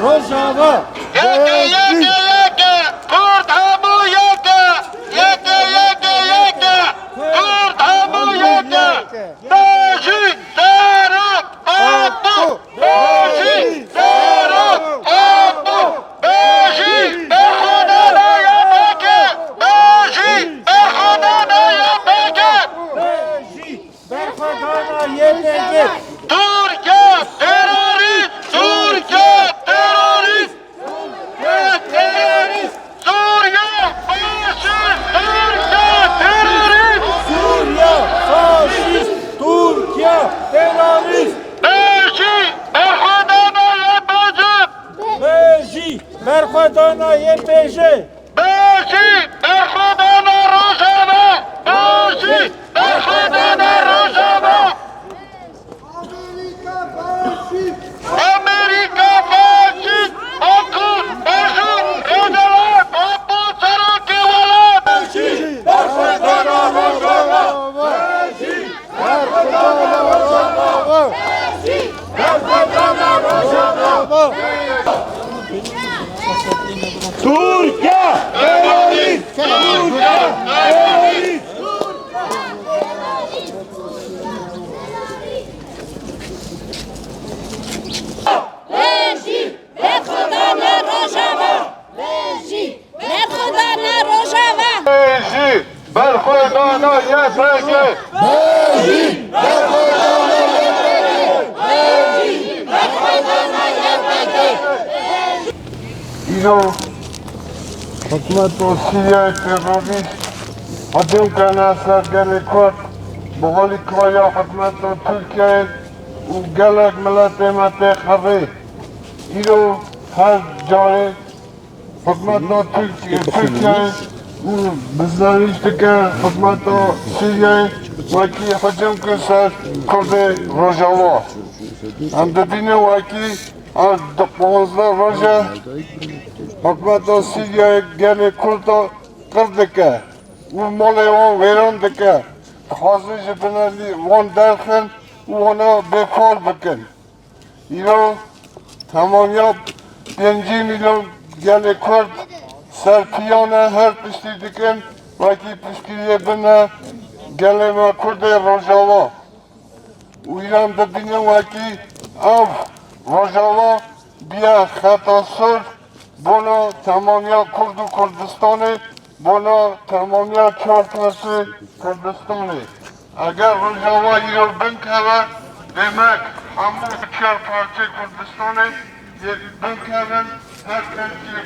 Rojava. Kurd hamu yeke. Kurd hamu yeke. Beji serap abu. Beji serap abu. Beji bekhudana yepeke. Beji bekhudana yepeke. Beji bekhudana yepeke. Türkiye terörist. Türkiye terörist. Terörist. Suriye faşist. Türkiye terörist. Suriye faşist. Türkiye terörist. Beji bekhudana yepece. Beji bekhudana yepece. Beji bekhudana Rojava. Beji bekhudana Rojava. Amerika faşist. Akıl başım edeler. Abu sarıkı valar. Beji bekhudana Rojava. Beji bekhudana Rojava. Beji bekhudana Rojava. Türkiye terörist. Türkiye terörist. Beji bekhudana Rojava. Beji bekhudana Rojava. Beji bekhudana yepeke. Beji bekhudana İno hükümet o Suriye terörist hadim kanaslar gerekot boğali kaya hükümet o Türkiye u gelek milletime xarri İno her cari hükümet o Türkiye u bizler işteki hükümet o Suriye vaki hadim kısar Kurde Rojava hem dediğine vaki az dokuzlar Roja hükümet o Suriye gene Kurdo kırdike u mole o verondike hazır binali von derken ona bekor bakın. İno tamam yap 5 milyon gene Kurd serpiyona her piştidiken vaki piştiye bina geleme Kurde Rojava u İran dediğine vaki av Rojava biya hatasır bunu tamamıyla Kurdistan'ı, bunu tamamıyla Çortması Kurdistan'ı. Eğer Rojava yıldan kere demek hamu üçer parça Kurdistan'ı, yıldan kere her kendiyle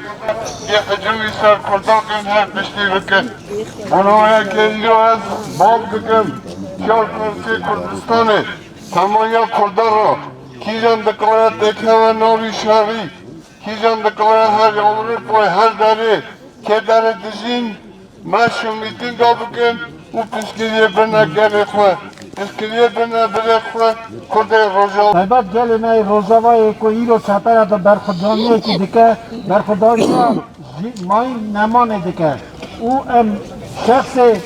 hücum ister Kurdistan'ın her piştirirken. Bunu geliyoruz, Balgık'ın Çortması Kurdistan'ı, tamamıyla Kurdarı. Kizan deklarat ekeve novi şari. Kizan deklarat her yolunu koy her deri. Kedere dizin. Maşum itin gabıkın. U piskiliye bina gerekme. Piskiliye bina berekme. Kurde Rojava. Taybat gelime Rojava ko iro çatara da berxudaniye ki dike. Berxudaniye main nemane dike. U em şahse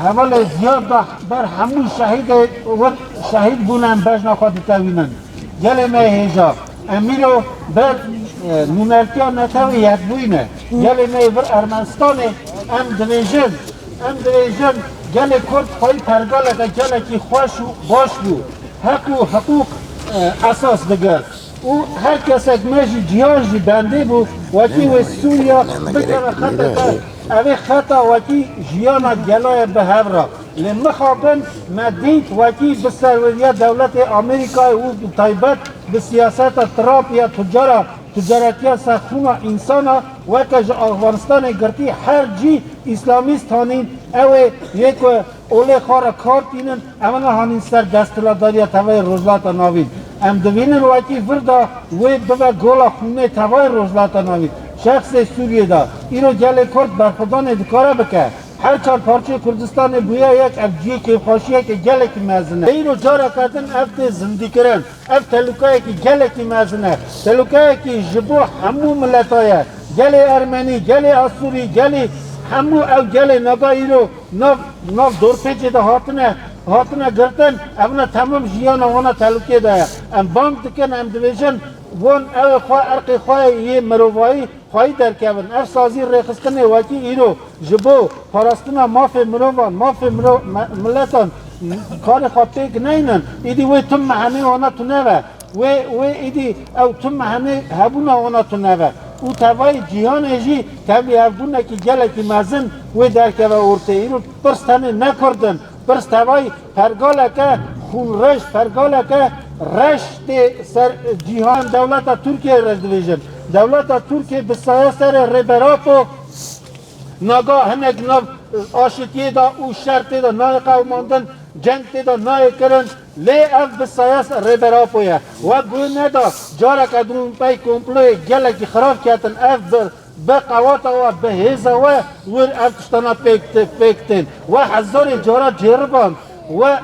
حواله زیاد بر همون شهید بونن بجنا خواهد تاوینن گله ما هیجا امیرو بر نونرتیا نتاوی یک بوینه گله ما بر ارمنستان ام دویژن گله کرد خواهی پرگاله که گله کی خوش و باش بو حقوق اساس دگر او هر کس یک مجی جیانجی بنده بو وکی و سوریا بکنه خطا کرد اوی خطا وکی جیانا گلای به هفرا لمخابن مدید وکی بسروریه دولت امریکا و تایبت به سیاست ترامپ یا تجارتی سخونا انسانا وکج افغانستان گرتی هر جی اسلامیست هانین اوی یک اوله خارا کارتینن اونا هانین سر دستلاداری توی روزلات ناوید ام دوینن وکی وردا وی ببه گولا خونه توی روزلات ناوید شخص سوریه دا اینو گله کرد برخودان ادکاره بکه هر چار پارچه کردستان بویا یک افجیه که خاشیه که گله که مزنه اینو جارا کردن افت زندگی کرن افت تلوکایی که گله که مزنه تلوکایی که جبو همو ملتایه گله ارمنی گله آسوری گله همو او گله نگاه اینو ناف دورپیچه دا هاتنه گرتن اونا تمام جیان اونا تلوکه دایا ام بانک دکن ام دویژن Вон арки хвае е мироваи хваи дар кевен. Ав сази рехистане ваки иро жбо парастуна мафе мирован мафе миллетан کار خاطر نینن ایدی وی تم مهنه آنا تو نوه و ایدی او تم مهنه هبونا آنا تو نوه او توای جیان ایجی تبلی هبونا که گله که مزن و در که ارته ایرو برستانه نکردن برست توای پرگاله که خون رشت پرگاله که رشت سر جیهان دولت ترکیه رشت دویجن دولت ترکیه بسایه سر ربراپو نگاه هنگ نو آشتیه دا او شرطه دا نای قوماندن جنگ دا نای کرن لی اف بسایس ربراپویه و گوی ندا جارا کدرون پای کمپلوی گلکی خراب کردن اف به قواتا و به هیزا و ور اف کشتانا پیکتن و هزار جارا جربان و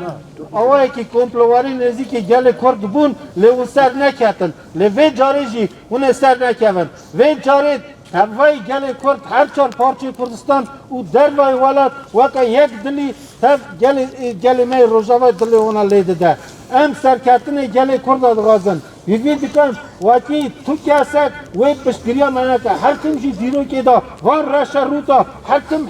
اوایی که کمپلواری نزدیک گل کرد بون لی او سر نکردن لی وی جاری جی اون سر نکردن وی جاری هوای گل کرد هر چهار پارچه کردستان او در وای ولد وکا یک دلی تف گل می روزاوی دلی اونا لیده ده ام سرکتن گل کرد آدغازن یکی دیکن وکی تو کسک وی پشتریا منه که هر کم جی دیرو که دا وان رش روتا هر کم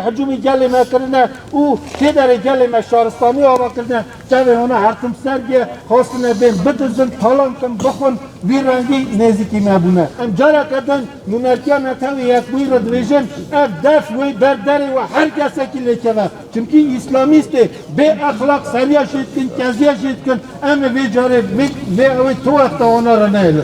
حجومی گل می کرنه او که در گل می شارستانی آبا کرنه چه اونا هر کم سرگه خواستنه بین بدزن تالان کن بخون وی رنگی نزیکی مبونه ام جارا کدن نونرکیا نتاوی یک بوی رو دویژن اف دف وی برداری و هر کسی که لیکه و چونکی اسلامیسته به اخلاق سریا شید کن کزیا شید کن ام وی جاره وی اوی تو وقت آنها را نیل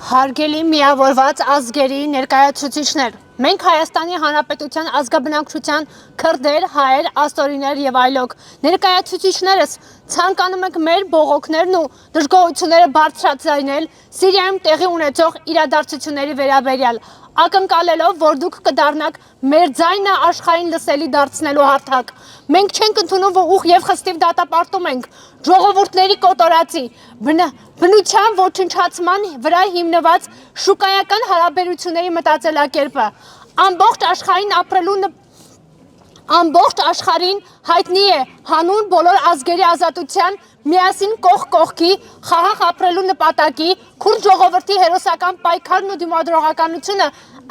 Հարգելի միավորված ազգերի ներկայացուցիչներ, մենք Հայաստանի Հանրապետության ազգաբնակչության քրդեր, հայեր, աստորիներ եւ այլոք ներկայացուցիչներս ցանկանում ենք մեր բողոքներն ու դժգոհությունները բարձրացնել Սիրիայում տեղի ունեցող իրադարձությունների վերաբերյալ, ակնկալելով, որ դուք կդառնաք մեր ձայնը աշխարհին լսելի դարձնելու հարթակ։ Մենք չենք ընդունում, որ ուղ եւ խստիվ դատապարտում ենք ժողովուրդների կոտորածի, բնության ոչնչացման վրա հիմնված շուկայական հարաբերությունների մտածելակերպը, ամբողջ աշխարհին հայտնի է հանուն բոլոր ազգերի ազատության, միասին կողք կողքի խաղաղ ապրելու նպատակի քուրդ ժողովրդի հերոսական պայքարն ու դիմադրողականությունը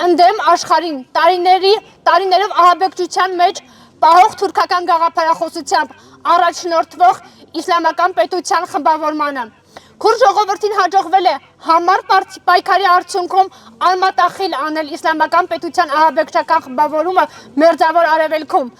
ընդդեմ աշխարհին տարիներով ահաբեկչության մեջ պահող թուրքական գաղափարախոսությամբ առաջնորդվող իսլամական պետության խմբավորմանը։ Քուրդ ժողովրդին հաջողվել է համառ պայքարի արդյունքում արմատախիլ անել իսլամական պետության ահաբեկչական խմբավորումը մերձավոր արևելքում։